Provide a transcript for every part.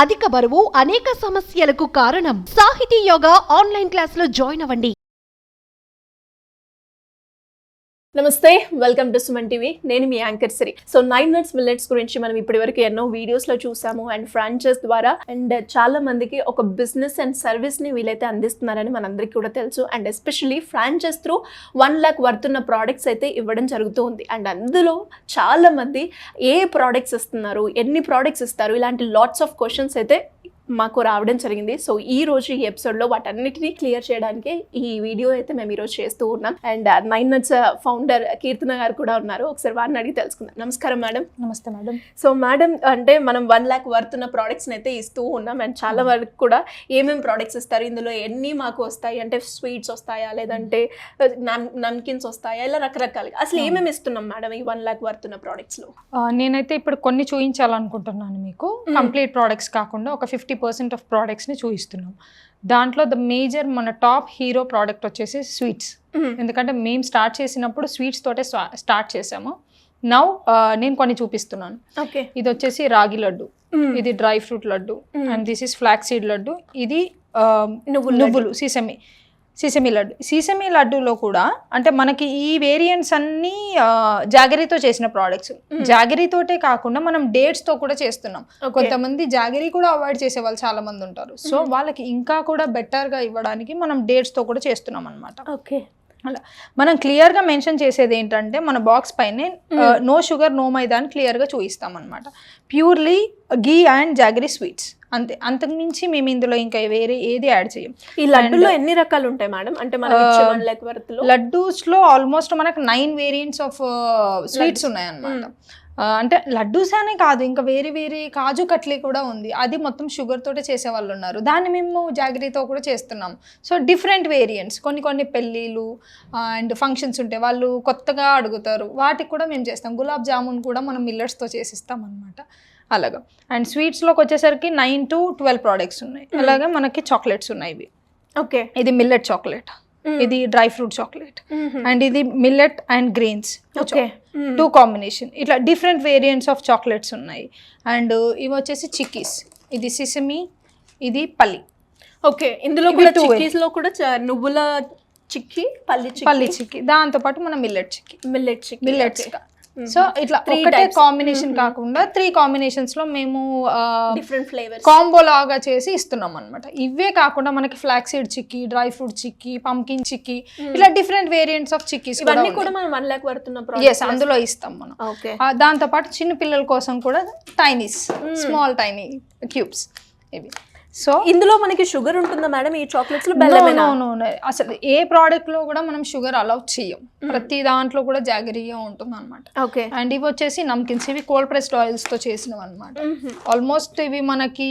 అధిక బరువు అనేక సమస్యలకు కారణం. సాహితీ యోగా ఆన్లైన్ క్లాసులో జాయిన్ అవ్వండి. నమస్తే, వెల్కమ్ టు సుమన్ టీవీ. నేను మీ యాంకర్ సిరి. సో 9 nuts మిల్లెట్స్ గురించి మనం ఇప్పటివరకు ఎన్నో వీడియోస్లో చూసాము అండ్ ఫ్రాంచైజ్ ద్వారా అండ్ చాలా మందికి ఒక బిజినెస్ అండ్ సర్వీస్ని వీలైతే అందిస్తున్నారని మనందరికీ కూడా తెలుసు. And especially franchise through 1 lakh వర్తున్న ప్రోడక్ట్స్ అయితే ఇవ్వడం జరుగుతూ ఉంది. అండ్ అందులో చాలా మంది ఏ ప్రోడక్ట్స్ ఇస్తున్నారు, ఎన్ని ప్రోడక్ట్స్ ఇస్తారు, ఇలాంటి లాట్స్ ఆఫ్ క్వశ్చన్స్ అయితే మాకు రావడం జరిగింది. సో ఈ రోజు ఈ ఎపిసోడ్లో వాటన్నిటిని క్లియర్ చేయడానికి ఈ వీడియో అయితే మేము ఈరోజు చేస్తూ ఉన్నాం. అండ్ 9 nuts ఫౌండర్ కీర్తన గారు కూడా ఉన్నారు. ఒకసారి వారిని అడిగి తెలుసుకుందాం. నమస్కారం మేడం. నమస్తే మేడం. సో మేడం, అంటే మనం 1 lakh వర్తున్న ప్రోడక్ట్స్ని అయితే ఇస్తూ ఉన్నాం. అండ్ చాలా వరకు కూడా ఏమేమి ప్రోడక్ట్స్ ఇస్తారు, ఇందులో ఎన్ని మాకు వస్తాయి, అంటే స్వీట్స్ వస్తాయా లేదంటే నమ్కిన్స్ వస్తాయా, ఇలా రకరకాలుగా అసలు ఏమేమి ఇస్తున్నాం మేడం ఈ 1 lakh వర్తున్న ప్రోడక్ట్స్లో? నేనైతే ఇప్పుడు కొన్ని చూపించాలనుకుంటున్నాను మీకు. కంప్లీట్ ప్రోడక్ట్స్ కాకుండా ఒక 50% ఆఫ్ ప్రోడక్ట్స్ని చూపిస్తున్నాం. దాంట్లో ద మేజర్ మన టాప్ హీరో ప్రోడక్ట్ వచ్చేసి స్వీట్స్. ఎందుకంటే మేము స్టార్ట్ చేసినప్పుడు స్వీట్స్ తోటే స్టార్ట్ చేసాము. నౌ నేను కొన్ని చూపిస్తున్నాను. ఓకే, ఇది వచ్చేసి రాగి లడ్డు, ఇది dry fruit laddu, and this is flax seed laddu, ఇది నువ్వులు సీసమి లడ్డు. సీసమి లడ్డూలో కూడా అంటే మనకి ఈ వేరియంట్స్ అన్నీ జాగరీతో చేసిన ప్రోడక్ట్స్. జాగరీతోటే కాకుండా మనం డేట్స్తో కూడా చేస్తున్నాం. కొంతమంది జాగరీ కూడా అవాయిడ్ చేసే వాళ్ళు చాలా మంది ఉంటారు. సో వాళ్ళకి ఇంకా కూడా బెటర్గా ఇవ్వడానికి మనం డేట్స్తో కూడా చేస్తున్నాం అనమాట. ఓకే, అలా మనం క్లియర్గా మెన్షన్ చేసేది ఏంటంటే మన బాక్స్ పైనే నో షుగర్ నో మైదా అని క్లియర్గా చూపిస్తాం అనమాట. Purely ghee and jaggery sweets అంతే. అంతకుమించి మేము ఇందులో ఇంకా వేరే ఏది యాడ్ చేయం. ఈ లడ్డూలో ఎన్ని రకాలు ఉంటాయి మేడం? అంటే లడ్డూస్ లో ఆల్మోస్ట్ మనకు 9 వేరియంట్స్ ఆఫ్ స్వీట్స్ ఉన్నాయి అన్నమాట. అంటే లడ్డూస్ అనే కాదు, ఇంకా వేరే వేరే కాజు కట్లీ కూడా ఉంది. అది మొత్తం షుగర్ తోటే చేసే వాళ్ళు ఉన్నారు. దాన్ని మేము జాగరీతో కూడా చేస్తున్నాం. సో డిఫరెంట్ వేరియంట్స్, కొన్ని పెళ్ళిళ్ళు అండ్ ఫంక్షన్స్ ఉంటాయి, వాళ్ళు కొత్తగా అడుగుతారు, వాటికి కూడా మేము చేస్తాం. గులాబ్ జామున్ కూడా మనం మిల్లెట్స్తో చేసిస్తాం అనమాట. అలాగా. అండ్ స్వీట్స్లోకి వచ్చేసరికి 9 to 12 ప్రోడక్ట్స్ ఉన్నాయి. అలాగే మనకి చాక్లెట్స్ ఉన్నాయి. ఇవి ఓకే, ఇది మిల్లెట్ చాక్లెట్, ఇది డ్రై ఫ్రూట్ చాక్లెట్, అండ్ ఇది మిల్లెట్ అండ్ గ్రెయిన్స్ 2 కాంబినేషన్. ఇట్లా డిఫరెంట్ వేరియంట్స్ ఆఫ్ చాక్లెట్స్ ఉన్నాయి. అండ్ ఇవి వచ్చేసి చిక్కీస్, ఇది సిసమి, ఇది పల్లి. ఓకే, ఇందులో కూడా చిక్కీస్లో కూడా నువ్వుల చిక్కీ, పల్లి చిక్కీ, దాంతోపాటు మన మిల్లెట్స్. సో ఇట్లా ఒకటే కాంబినేషన్ కాకుండా 3 కాంబినేషన్స్ లో మేము డిఫరెంట్ ఫ్లేవర్స్ కాంబో లాగా చేసి ఇస్తున్నాం అనమాట. ఇవే కాకుండా మనకి flax seed chikki, dry fruit chikki, pumpkin chikki, ఇట్లా డిఫరెంట్ వేరియంట్స్ ఆఫ్ చిక్కీస్ ఇవన్నీ కూడా మనం 1 lakh వర్తున్న ప్రోడక్ట్స్ అందులో ఇస్తాం మనం. దాంతో పాటు చిన్న పిల్లల కోసం కూడా స్మాల్ టైనీ క్యూబ్స్ ఇవి. సో ఇందులో మనకి షుగర్ ఉంటుందా మేడం ఈ చాక్లెట్స్ లో? అసలు ఏ ప్రోడక్ట్ లో కూడా మనం షుగర్ అలౌ చేయం. ప్రతి దాంట్లో కూడా జాగరీగా ఉంటుంది అనమాట. ఓకే, అండ్ ఇవి వచ్చేసి నమ్కిన్స్, ఇవి కోల్డ్ ప్రెస్డ్ ఆయిల్స్ తో చేసినవి అనమాట. ఆల్మోస్ట్ ఇవి మనకి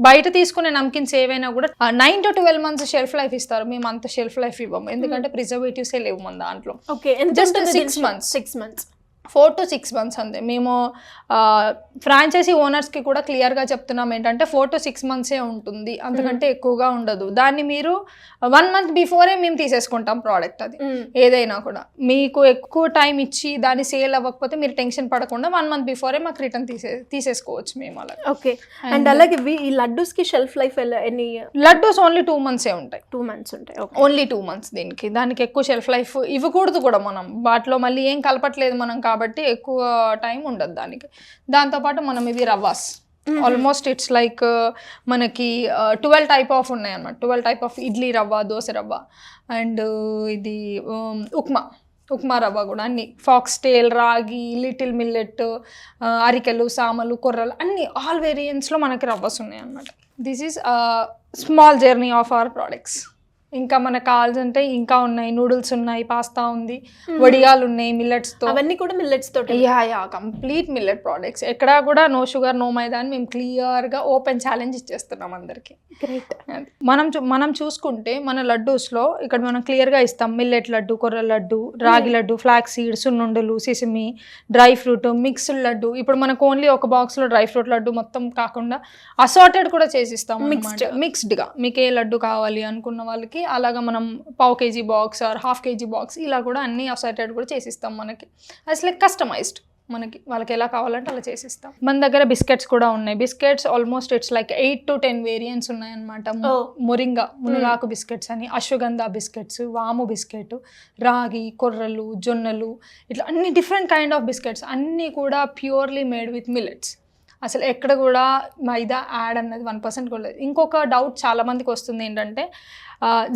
బయట తీసుకునే నమ్కిన్స్ ఏవైనా కూడా 9 to 12 months షెల్ఫ్ లైఫ్ ఇస్తారు. మేము అంత షెల్ఫ్ లైఫ్ ఇవ్వము, ఎందుకంటే ప్రిజర్వేటివ్స్ ఏ లేవు మన దాంట్లో. Okay, just 6 months 4 to 6 months అంతే. మేము ఫ్రాంచైజీ ఓనర్స్కి కూడా క్లియర్గా చెప్తున్నాం ఏంటంటే 4 to 6 months ఉంటుంది, అంతకంటే ఎక్కువగా ఉండదు. దాన్ని మీరు 1 month బిఫోరే మేము తీసేసుకుంటాం ప్రోడక్ట్. అది ఏదైనా కూడా మీకు ఎక్కువ టైం ఇచ్చి దాన్ని సేల్ అవ్వకపోతే మీరు టెన్షన్ పడకుండా 1 month బిఫోరే మాకు రిటర్న్ తీసేసుకోవచ్చు మేము అలా. ఓకే, అండ్ అలాగే ఈ లడ్డూస్కి షెల్ఫ్ లైఫ్ ఎన్ని? లడ్డూస్ ఓన్లీ 2 months ఉంటాయి. 2 months ఉంటాయి, ఓన్లీ 2 months. దానికి ఎక్కువ షెల్ఫ్ లైఫ్ ఇవ్వకూడదు కూడా మనం. వాటిలో మళ్ళీ ఏం కలపట్లేదు మనం కాబట్టి ఎక్కువ టైం ఉండదు దానికి. దాంతోపాటు మనం ఇవి రవ్వాస్, ఆల్మోస్ట్ ఇట్స్ లైక్ మనకి 12 టైప్ ఆఫ్ ఉన్నాయి అన్నమాట. 12 టైప్ ఆఫ్ ఇడ్లీ రవ్వ, దోశ రవ్వ, అండ్ ఇది ఉప్మా రవ్వ కూడా అన్ని, ఫాక్స్ టేల్, రాగి, లిటిల్ మిల్లెట్, అరికెలు, సామలు, కొర్రలు, అన్ని ఆల్ వేరియంట్స్లో మనకి రవ్వస్ ఉన్నాయి అన్నమాట. This is small journey of our products. ఇంకా మనకు కావాల్సింటే ఇంకా ఉన్నాయి, నూడిల్స్ ఉన్నాయి, పాస్తా ఉంది, వడియాలు ఉన్నాయి మిల్లెట్స్తో. అవన్నీ కూడా మిల్లెట్స్ తోటి? Yeah complete millet products. ఎక్కడా కూడా నో షుగర్ నో మైదా అని మేము క్లియర్గా ఓపెన్ ఛాలెంజ్ ఇచ్చేస్తున్నాం అందరికి. గ్రేట్. మనం చూసుకుంటే మన లడ్డూస్లో ఇక్కడ మనం క్లియర్గా ఇస్తాం. మిల్లెట్ లడ్డు, కొర్ర లడ్డు, రాగి లడ్డు, ఫ్లాక్స్ సీడ్, సున్నుండలు, సిసిమి, డ్రై ఫ్రూట్, మిక్స్డ్ లడ్డు. ఇప్పుడు మనకు ఓన్లీ ఒక బాక్స్లో డ్రై ఫ్రూట్ లడ్డు మొత్తం కాకుండా అసార్టెడ్ కూడా చేసిస్తాం, మిక్స్డ్గా. మీకు ఏ లడ్డు కావాలి అనుకున్న వాళ్ళకి అలాగా మనం పావు KG box or ½ kg box ఇలా కూడా అన్ని అసార్టెడ్ కూడా చేసిస్తాం మనకి. అసలు కస్టమైజ్డ్. మనకి వాళ్ళకి ఎలా కావాలంటే అలా చేసిస్తాం. మన దగ్గర బిస్కెట్స్ కూడా ఉన్నాయి. Biscuits almost it's like 8 to 10 variants ఉన్నాయన్నమాట. మునగాకు బిస్కెట్స్ అని, అశ్వగంధ బిస్కెట్స్, వాము బిస్కెట్, రాగి, కొర్రలు, జొన్నలు, ఇట్లా అన్ని డిఫరెంట్ కైండ్ ఆఫ్ బిస్కెట్స్ అన్నీ కూడా ప్యూర్లీ మేడ్ విత్ మిల్లెట్స్. అసలు ఎక్కడ కూడా మైదా యాడ్ అన్నది 1% కూడా లేదు. ఇంకొక డౌట్ చాలా మందికి వస్తుంది ఏంటంటే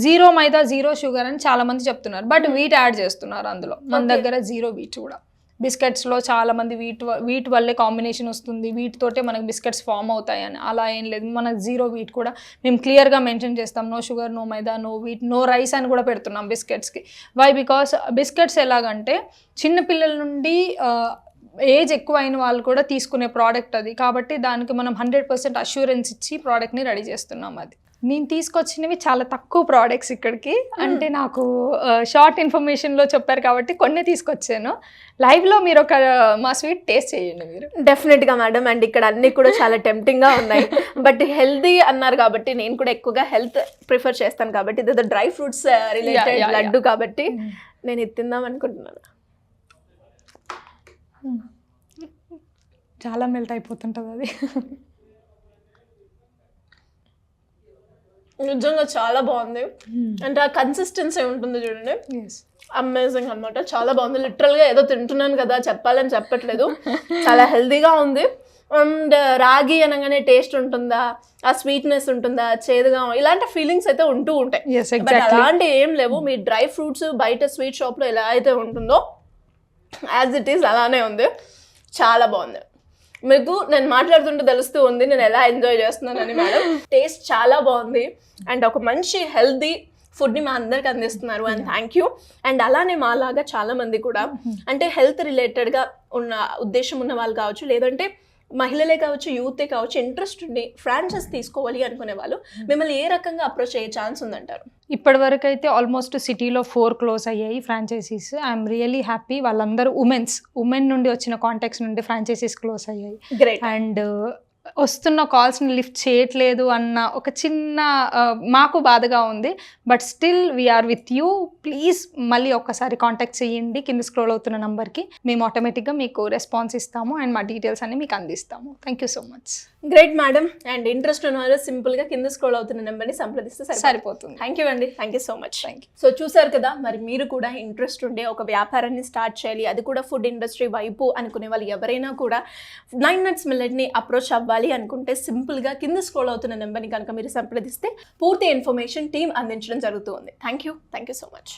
0 మైదా 0 షుగర్ అని చాలా మంది చెప్తున్నారు, బట్ వీట్ యాడ్ చేస్తున్నారు అందులో. మన దగ్గర 0 వీట్ కూడా. బిస్కెట్స్లో చాలా మంది వీట్ వల్లే కాంబినేషన్ వస్తుంది, వీటితోటే మనకు బిస్కెట్స్ ఫామ్ అవుతాయి అని. అలా ఏం లేదు, మన 0 వీట్ కూడా మేము క్లియర్గా మెన్షన్ చేస్తాం. నో షుగర్, నో మైదా, నో వీట్, నో రైస్ అని కూడా పెడుతున్నాం బిస్కెట్స్కి. వై? బికాస్ బిస్కెట్స్ ఎలాగంటే చిన్నపిల్లల నుండి ఏజ్ ఎక్కువ అయిన వాళ్ళు కూడా తీసుకునే ప్రోడక్ట్ అది, కాబట్టి దానికి మనం 100% అష్యూరెన్స్ ఇచ్చి ప్రోడక్ట్ని రెడీ చేస్తున్నాం. అది నేను తీసుకొచ్చినవి చాలా తక్కువ ప్రోడక్ట్స్ ఇక్కడికి, అంటే నాకు షార్ట్ ఇన్ఫర్మేషన్లో చెప్పారు కాబట్టి కొన్ని తీసుకొచ్చాను. లైవ్లో మీరు ఒక మా స్వీట్ టేస్ట్ చేయండి మీరు. డెఫినెట్గా మేడం. అండ్ ఇక్కడ అన్ని కూడా చాలా టెంప్టింగ్గా ఉన్నాయి, బట్ హెల్దీ అన్నారు కాబట్టి నేను కూడా ఎక్కువగా హెల్త్ ప్రిఫర్ చేస్తాను కాబట్టి ఇది డ్రై ఫ్రూట్స్ రిలేటెడ్ లడ్డు కాబట్టి నేను ఇది తిందాం అనుకుంటున్నాను. చాలా మెల్ట్ అయిపోతుంటుంది అది. నిజంగా చాలా బాగుంది. అంటే ఆ కన్సిస్టెన్సీ ఉంటుంది చూడండి, అమేజింగ్ అనమాట. చాలా బాగుంది. లిటరల్గా ఏదో తింటున్నాను కదా చెప్పాలని చెప్పట్లేదు, చాలా హెల్తీగా ఉంది. అండ్ రాగి అనగానే టేస్ట్ ఉంటుందా, ఆ స్వీట్నెస్ ఉంటుందా, చేదుగా, ఇలాంటి ఫీలింగ్స్ అయితే ఉంటూ ఉంటాయి. బట్ అలాంటి ఏం లేవు. మీ డ్రై ఫ్రూట్స్ బయట స్వీట్ షాప్లో ఎలా అయితే ఉంటుందో యాజ్ ఇట్ ఈస్ అలానే ఉంది. చాలా బాగుంది. మీకు నేను మాట్లాడుతుంటే తెలుస్తూ ఉంది నేను ఎలా ఎంజాయ్ చేస్తున్నానని మేడం. టేస్ట్ చాలా బాగుంది అండ్ ఒక మంచి హెల్దీ ఫుడ్ని మా అందరికి అందిస్తున్నారు అండ్ థ్యాంక్ యూ. అండ్ అలానే మాలాగా చాలా మంది కూడా అంటే హెల్త్ రిలేటెడ్గా ఉన్న ఉద్దేశం ఉన్న వాళ్ళు కావచ్చు, లేదంటే మహిళలే కావచ్చు, యూతే కావచ్చు, ఇంట్రెస్ట్ ఉండి ఫ్రాంచైజ్ తీసుకోవాలి అనుకునే వాళ్ళు మిమ్మల్ని ఏ రకంగా అప్రోచ్ అయ్యే ఛాన్స్ ఉందంటారు? ఇప్పటి వరకు అయితే ఆల్మోస్ట్ సిటీలో 4 క్లోజ్ అయ్యాయి ఫ్రాంచైజీస్. I'm really happy. వాళ్ళందరూ ఉమెన్ నుండి వచ్చిన కాంటాక్ట్స్ నుండి ఫ్రాంచైజీస్ క్లోజ్ అయ్యాయి. గ్రేట్. అండ్ వస్తున్న కాల్స్ని లిఫ్ట్ చేయట్లేదు అన్న ఒక చిన్న మాకు బాధగా ఉంది, but still we're with you. Please మళ్ళీ ఒక్కసారి కాంటాక్ట్ చేయండి కింద స్క్రోల్ అవుతున్న నంబర్కి. మేము ఆటోమేటిక్గా మీకు రెస్పాన్స్ ఇస్తాము అండ్ మా డీటెయిల్స్ అన్ని మీకు అందిస్తాము. Thank you so much. Great madam. And interest ఉన్న వాళ్ళు సింపుల్గా కింద స్క్రోల్ అవుతున్న నెంబర్ని సంప్రదిస్తే సరిపోతుంది. థ్యాంక్ యూ అండి. Thank you so much. Thank you. So చూసారు కదా, మరి మీరు కూడా ఇంట్రెస్ట్ ఉండే ఒక వ్యాపారాన్ని స్టార్ట్ చేయాలి, అది కూడా ఫుడ్ ఇండస్ట్రీ వైపు అనుకునే వాళ్ళు ఎవరైనా కూడా 9 Nuts Millet అప్రోచ్ అవ్వాలి అనుకుంటే సింపుల్గా కింద స్క్రోల్ అవుతున్న నెంబర్ని కనుక మీరు సంప్రదిస్తే పూర్తి ఇన్ఫర్మేషన్ టీం అందించడం జరుగుతుంది. Thank you so much.